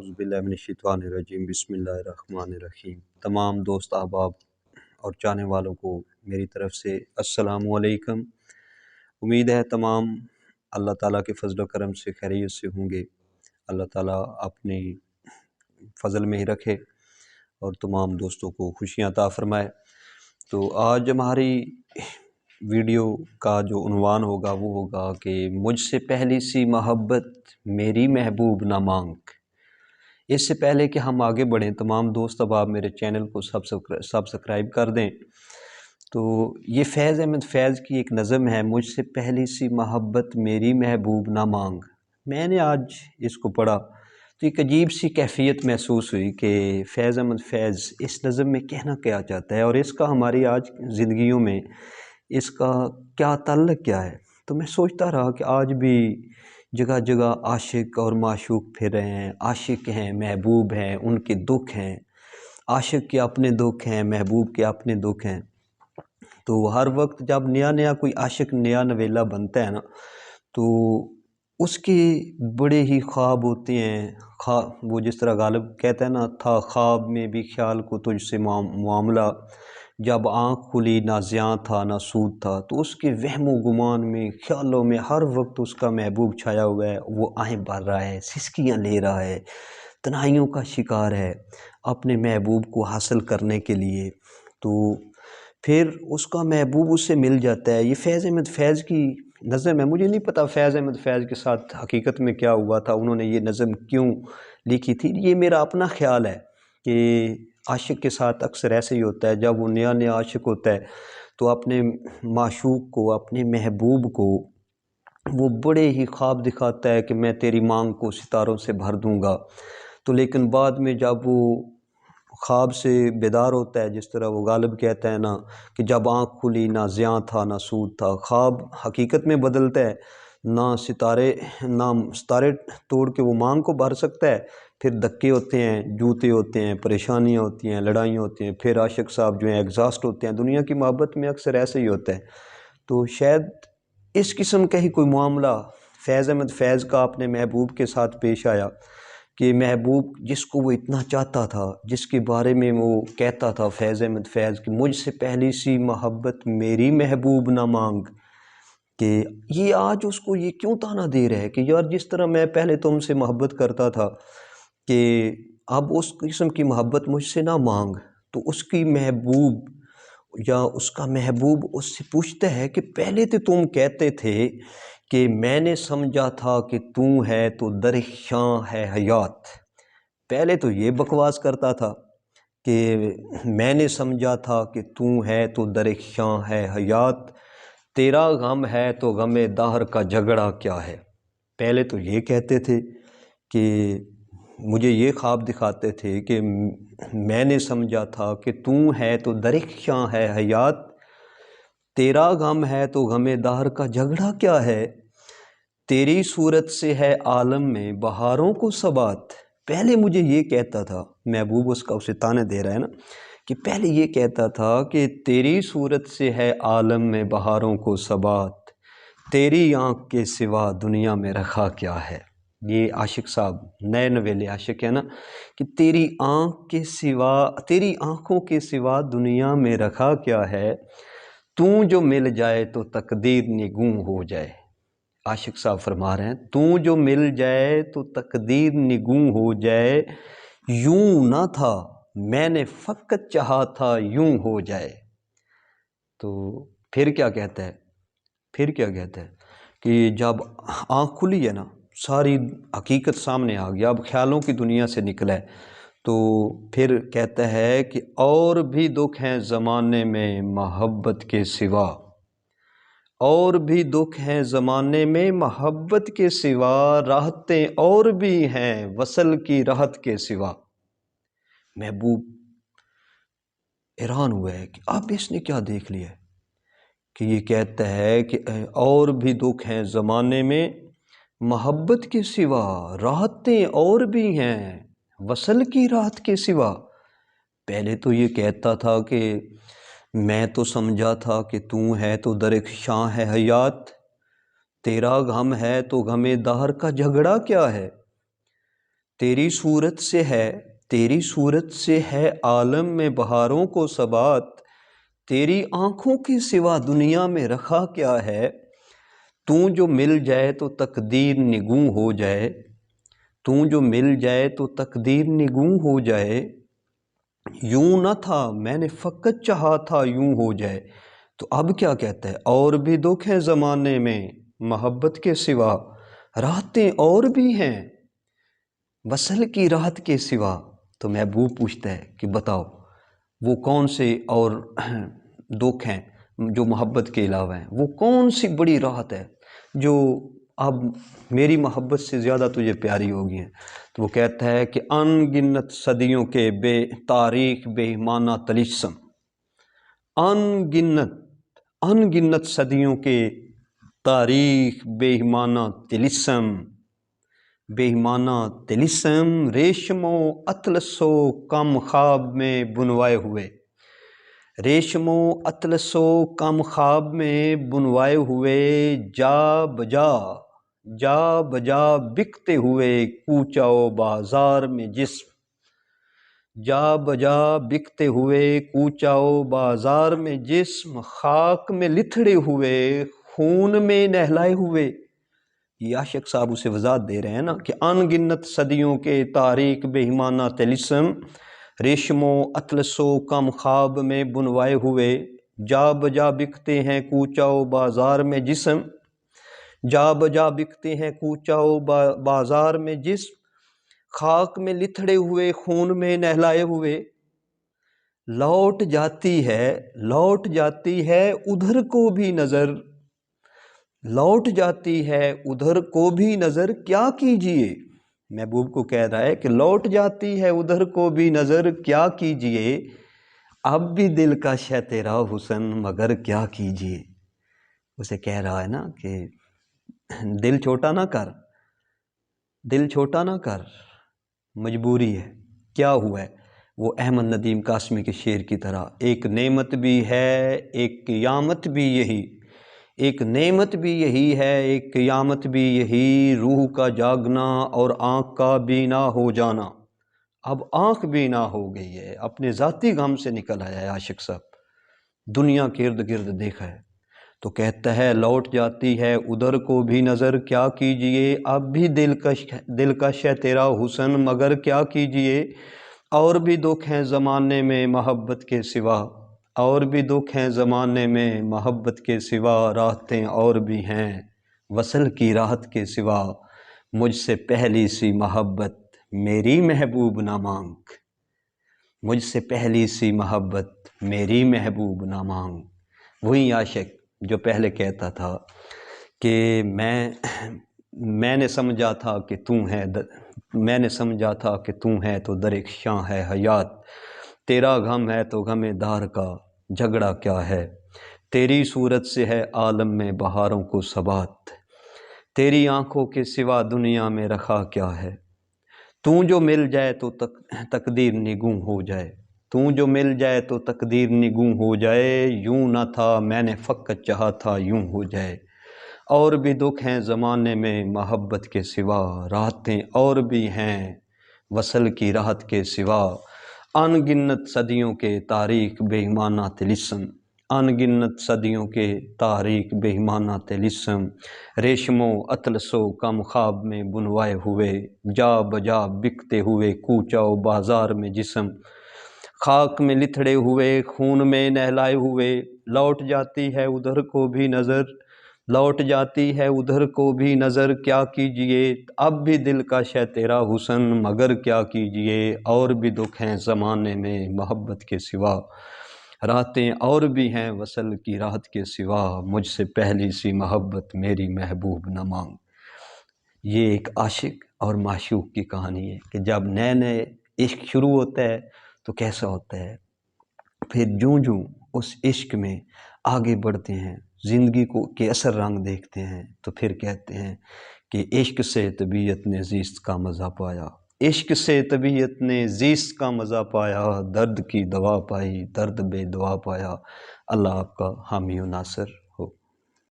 औज़ुबिल्लाहिमिनश्शैतानिर्रजीम बिस्मिल्लाहिर्रहमानिर्रहीम। तमाम दोस्त अहबाब और चाहने वालों को मेरी तरफ़ से अस्सलामु अलैकुम। उम्मीद है तमाम अल्लाह ताला के फ़ज़ल व करम से खैरियत से होंगे। अल्लाह ताला अपनी फ़ज़ल में ही रखे और तमाम दोस्तों को खुशियाँ अता फ़रमाए। तो आज हमारी वीडियो का जो उन्वान होगा वो होगा कि मुझसे पहली सी मोहब्बत मेरी महबूब ना मांग। इससे पहले कि हम आगे बढ़ें, तमाम दोस्त अब आप मेरे चैनल को सब्सक्राइब कर दें। तो ये फैज़ अहमद फैज़ की एक नज़म है, मुझसे पहली सी मोहब्बत मेरी महबूब ना मांग। मैंने आज इसको पढ़ा तो एक अजीब सी कैफियत महसूस हुई कि फैज़ अहमद फैज़ इस नज़म में कहना क्या चाहता है और इसका हमारी आज ज़िंदगियों में इसका क्या ताल्लुक़ क्या है। तो मैं सोचता रहा कि आज भी जगह जगह आशिक और माशूक फिर रहे हैं। आशिक हैं, महबूब हैं, उनके दुख हैं। आशिक के अपने दुख हैं, महबूब के अपने दुख हैं। तो हर वक्त जब नया नया कोई आशिक नया नवेला बनता है ना, तो उसके बड़े ही ख्वाब होते हैं। वो जिस तरह गालिब कहता है ना, था ख्वाब में भी ख्याल को तुझसे मामला, जब आँख खुली ना ज़ियाँ था ना सूद था। तो उसके वहमो गुमान में, ख्यालों में हर वक्त उसका महबूब छाया हुआ है। वो आहें भर रहा है, सिसकियाँ ले रहा है, तन्हाइयों का शिकार है अपने महबूब को हासिल करने के लिए। तो फिर उसका महबूब उससे मिल जाता है। ये फैज़ अहमद फैज़ की नज़म है। मुझे नहीं पता फैज़ अहमद फैज़ के साथ हकीकत में क्या हुआ था, उन्होंने ये नज़म क्यों लिखी थी। ये मेरा अपना ख्याल है कि आशिक के साथ अक्सर ऐसे ही होता है। जब वो नया नया आशिक होता है तो अपने माशूक को, अपने महबूब को वो बड़े ही ख्वाब दिखाता है कि मैं तेरी मांग को सितारों से भर दूंगा। तो लेकिन बाद में जब वो ख्वाब से बेदार होता है, जिस तरह वो गालिब कहता है ना कि जब आँख खुली ना ज़ियाँ था ना सूद था। ख्वाब हकीकत में बदलता है, ना सितारे तोड़ के वो मांग को भर सकता है। फिर धक्के होते हैं, जूते होते हैं, परेशानियाँ होती हैं, लड़ाइयाँ होती हैं। फिर आशिक साहब जो हैं एग्जॉस्ट होते हैं। दुनिया की मोहब्बत में अक्सर ऐसे ही होता है। तो शायद इस किस्म का ही कोई मामला फैज़ अहमद फैज़ का अपने महबूब के साथ पेश आया कि महबूब जिसको वो इतना चाहता था, जिसके बारे में वो कहता था फैज़ अहमद फैज़ कि मुझसे पहली सी मोहब्बत मेरी महबूब ना मांग, कि ये आज उसको ये क्यों ताना दे रहा है कि यार जिस तरह मैं पहले तुमसे मोहब्बत करता था कि अब उस किस्म की मोहब्बत मुझसे ना मांग। तो उसकी महबूब या उसका महबूब उससे पूछता है कि पहले तो तुम कहते थे कि मैंने समझा था कि तू है तो दरिख्शां है हयात। पहले तो ये बकवास करता था कि मैंने समझा था कि तू है तो दरिख्शां है हयात, तेरा गम है तो गमे दाहर का झगड़ा क्या है। पहले तो ये कहते थे कि मुझे ये ख्वाब दिखाते थे कि मैंने समझा था कि तू है तो दरिख्शां है हयात, तेरा गम है तो गमे दाहर का झगड़ा क्या है, तेरी सूरत से है आलम में बहारों को सबात। पहले मुझे ये कहता था, महबूब उसका उसे ताने दे रहा है ना, कि पहले ये कहता था कि तेरी सूरत से है आलम में बहारों को सबात, तेरी आँख के सिवा दुनिया में रखा क्या है। ये आशिक साहब नए नवेले आशिक है ना, कि तेरी आँख के सिवा, तेरी आँखों के सिवा दुनिया में रखा क्या है, तू जो मिल जाए तो तकदीर निगूं हो जाए। आशिक साहब फरमा रहे हैं, तू जो मिल जाए तो तकदीर निगूं हो जाए, यूं ना था मैंने फ़कत चाहा था यूं हो जाए। तो फिर क्या कहता है, फिर क्या कहता है कि जब आँख खुली है ना, सारी हकीकत सामने आ गया, अब ख्यालों की दुनिया से निकला है। तो फिर कहता है कि और भी दुख हैं ज़माने में मोहब्बत के सिवा, और भी दुख हैं ज़माने में मोहब्बत के सिवा, राहतें और भी हैं वसल की राहत के सिवा। महबूब हैरान हुआ है कि अब इसने क्या देख लिया कि ये कहता है कि और भी दुख हैं ज़माने में मोहब्बत के सिवा, राहतें और भी हैं वसल की राहत के सिवा। पहले तो ये कहता था कि मैं तो समझा था कि तू है तो दरिख्शां है हयात, तेरा गम है तो गमे दाहर का झगड़ा क्या है, تیری صورت سے ہے عالم میں بہاروں کو ثبات، تیری آنکھوں کے سوا دنیا میں رکھا کیا ہے؟ تو جو مل جائے تو تقدیر نگوں ہو جائے، تو جو مل جائے تو تقدیر نگوں ہو جائے، یوں نہ تھا میں نے فقط چاہا تھا یوں ہو جائے۔ تو اب کیا کہتا ہے؟ اور بھی دکھ ہیں زمانے میں محبت کے سوا، راحتیں اور بھی ہیں وصل کی راحت کے سوا۔ تو محبوب پوچھتا ہے کہ بتاؤ وہ کون سے اور دکھ ہیں جو محبت کے علاوہ ہیں، وہ کون سی بڑی راحت ہے جو اب میری محبت سے زیادہ تجھے پیاری ہوگی ہیں؟ تو وہ کہتا ہے کہ ان گنت صدیوں کے بے تاریخ بے ایمانہ طلسم، ان گنت صدیوں کے تاریخ بے ایمانہ طلسم، بے ایمانہ طلسم، ریشم و اطلس و کم خواب میں بنوائے ہوئے، ریشم و اطلس و کم خواب میں بنوائے ہوئے، جا بجا بکتے ہوئے کوچہ و بازار میں جسم، جا بجا بکتے ہوئے کوچہ و بازار میں جسم، خاک میں لتھڑے ہوئے خون میں نہلائے ہوئے۔ یہ عاشق صاحب اسے وضاحت دے رہے ہیں نا کہ ان گنت صدیوں کے تاریک بے ایمانہ طلسم، ریشم و اطلس و کم خواب میں بنوائے ہوئے، جا بجا بکتے ہیں کوچہ و بازار میں جسم، جا بجا بکتے ہیں کوچہ و بازار میں جسم، خاک میں لتھڑے ہوئے خون میں نہلائے ہوئے۔ لوٹ جاتی ہے ادھر کو بھی نظر، لوٹ جاتی ہے ادھر کو بھی نظر، کیا کیجئے؟ محبوب کو کہہ رہا ہے کہ لوٹ جاتی ہے ادھر کو بھی نظر، کیا کیجئے؟ اب بھی دل کا ہے تیرا حسن مگر کیا کیجئے؟ اسے کہہ رہا ہے نا کہ دل چھوٹا نہ کر، دل چھوٹا نہ کر، مجبوری ہے۔ کیا ہوا ہے؟ وہ احمد ندیم قاسمی کے شعر کی طرح، ایک نعمت بھی ہے ایک قیامت بھی یہی، ایک نعمت بھی یہی ہے ایک قیامت بھی یہی، روح کا جاگنا اور آنکھ کا بینا ہو جانا۔ اب آنکھ بینا ہو گئی ہے، اپنے ذاتی غم سے نکل آیا ہے عاشق صاحب، دنیا کے ارد گرد دیکھا ہے تو کہتا ہے لوٹ جاتی ہے ادھر کو بھی نظر، کیا کیجئے؟ اب بھی دلکش ہے تیرا حسن مگر کیا کیجئے؟ اور بھی دکھ ہیں زمانے میں محبت کے سوا، اور بھی دکھ ہیں زمانے میں محبت کے سوا، راحتیں اور بھی ہیں وصل کی راحت کے سوا، مجھ سے پہلی سی محبت میری محبوب نہ مانگ، مجھ سے پہلی سی محبت میری محبوب نہ مانگ۔ وہی عاشق جو پہلے کہتا تھا کہ میں نے سمجھا تھا کہ تو ہے تو درخشاں ہے حیات، تیرا غم ہے تو غم دار کا جھگڑا کیا ہے، تیری صورت سے ہے عالم میں بہاروں کو ثبات، تیری آنکھوں کے سوا دنیا میں رکھا کیا ہے، تو جو مل جائے تو تقدیر نگوں ہو جائے، تو جو مل جائے تو تقدیر نگوں ہو جائے، یوں نہ تھا میں نے فقط چاہا تھا یوں ہو جائے۔ اور بھی دکھ ہیں زمانے میں محبت کے سوا، راحتیں اور بھی ہیں وصل کی راحت کے سوا، ان گنت صدیوں کے تاریک بے ایمانہ طلسم، ان گنت صدیوں کے تاریک بے ایمانہ طلسم، ریشم و اطلس و کم خواب میں بنوائے ہوئے، جا بجا بکتے ہوئے کوچہ و بازار میں جسم، خاک میں لتھڑے ہوئے خون میں نہلائے ہوئے، لوٹ جاتی ہے ادھر کو بھی نظر، لوٹ جاتی ہے ادھر کو بھی نظر، کیا کیجئے؟ اب بھی دلکش ہے تیرا حسن مگر کیا کیجئے؟ اور بھی دکھ ہیں زمانے میں محبت کے سوا، راحتیں اور بھی ہیں وصل کی راحت کے سوا، مجھ سے پہلی سی محبت میری محبوب نہ مانگ۔ یہ ایک عاشق اور معشوق کی کہانی ہے کہ جب نئے عشق شروع ہوتا ہے تو کیسا ہوتا ہے، پھر جوں اس عشق میں آگے بڑھتے ہیں، زندگی کے اثر رنگ دیکھتے ہیں تو پھر کہتے ہیں کہ عشق سے طبیعت نے زیست کا مزہ پایا، عشق سے طبیعت نے زیست کا مزہ پایا، درد کی دوا پائی درد بے دوا پایا۔ اللہ آپ کا حامی و ناصر